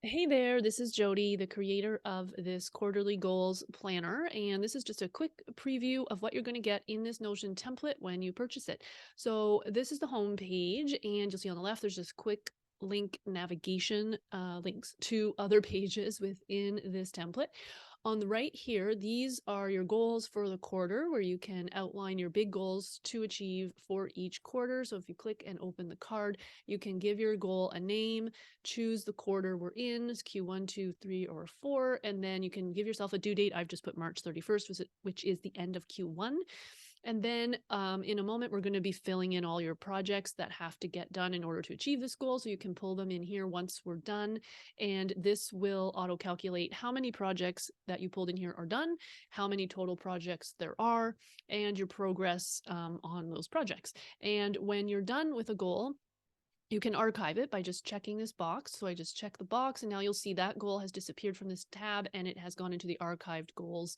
Hey there, this is Jody, the creator of this quarterly goals planner, and this is just a quick preview of what you're going to get in this Notion template when you purchase it. So this is the home page, and you'll see on the left there's just quick link navigation links to other pages within this template. On the right here, these are your goals for the quarter where you can outline your big goals to achieve for each quarter. So if you click and open the card, you can give your goal a name, choose the quarter we're in, it's Q1, 2, 3, or 4, and then you can give yourself a due date. I've just put March 31st, which is the end of Q1. And then in a moment, we're going to be filling in all your projects that have to get done in order to achieve this goal. So you can pull them in here once we're done. And this will auto calculate how many projects that you pulled in here are done, how many total projects there are, and your progress on those projects. And when you're done with a goal, you can archive it by just checking this box. So I just check the box and now you'll see that goal has disappeared from this tab and it has gone into the archived goals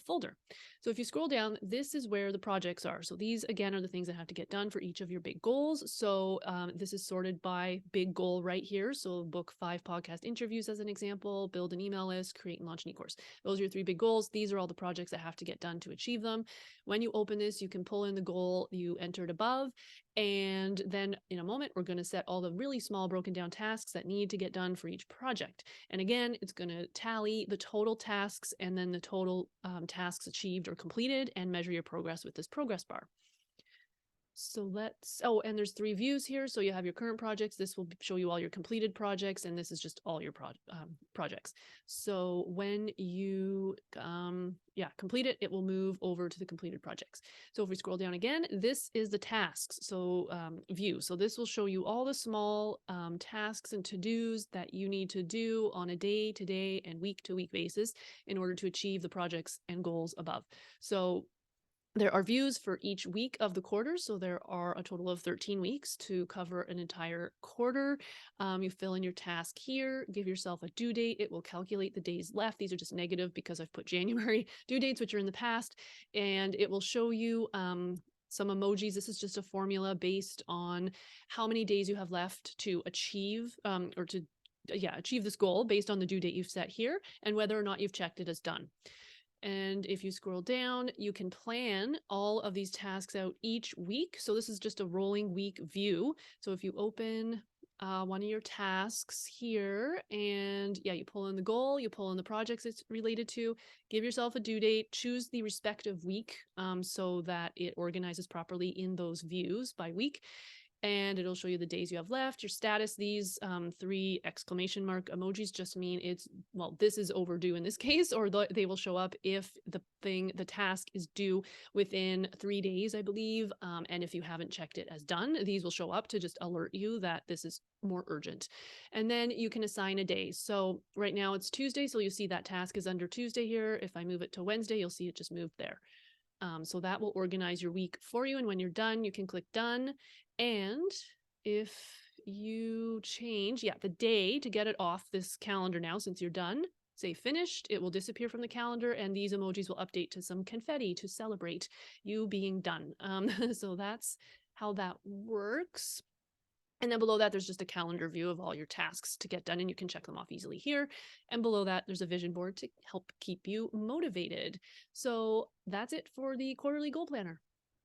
folder. So if you scroll down, this is where the projects are. So these again are the things that have to get done for each of your big goals. So this is sorted by big goal right here. So book 5 podcast interviews as an example, build an email list, create and launch an e-course. Those are your 3 big goals. These are all the projects that have to get done to achieve them. When you open this, you can pull in the goal you entered above. And then in a moment, we're going to set all the really small broken down tasks that need to get done for each project. And again, it's going to tally the total tasks and then the total tasks achieved or completed and measure your progress with this progress bar. So oh, and there's 3 views here. So you have your current projects. This will show you all your completed projects, and this is just all your projects. So when you complete it, it will move over to the completed projects. So if we scroll down again, this is the tasks. So view. So this will show you all the small tasks and to-dos that you need to do on a day-to-day and week-to-week basis in order to achieve the projects and goals above. So there are views for each week of the quarter. So there are a total of 13 weeks to cover an entire quarter. You fill in your task here, give yourself a due date. It will calculate the days left. These are just negative because I've put January due dates, which are in the past. And it will show you some emojis. This is just a formula based on how many days you have left to achieve achieve this goal based on the due date you've set here and whether or not you've checked it as done. And if you scroll down, you can plan all of these tasks out each week. So this is just a rolling week view. So if you open one of your tasks here and you pull in the goal, you pull in the projects it's related to, give yourself a due date, choose the respective week so that it organizes properly in those views by week. And it'll show you the days you have left, your status. These 3 exclamation mark emojis just mean this is overdue in this case, or they will show up if the task is due within 3 days, I believe. And if you haven't checked it as done, these will show up to just alert you that this is more urgent. And then you can assign a day. So right now it's Tuesday, so you see that task is under Tuesday here. If I move it to Wednesday, you'll see it just moved there. So that will organize your week for you. And when you're done, you can click done. And if you change, the day to get it off this calendar now, since you're done, say finished, it will disappear from the calendar and these emojis will update to some confetti to celebrate you being done. So that's how that works. And then below that, there's just a calendar view of all your tasks to get done, and you can check them off easily here. And below that, there's a vision board to help keep you motivated. So that's it for the quarterly goal planner.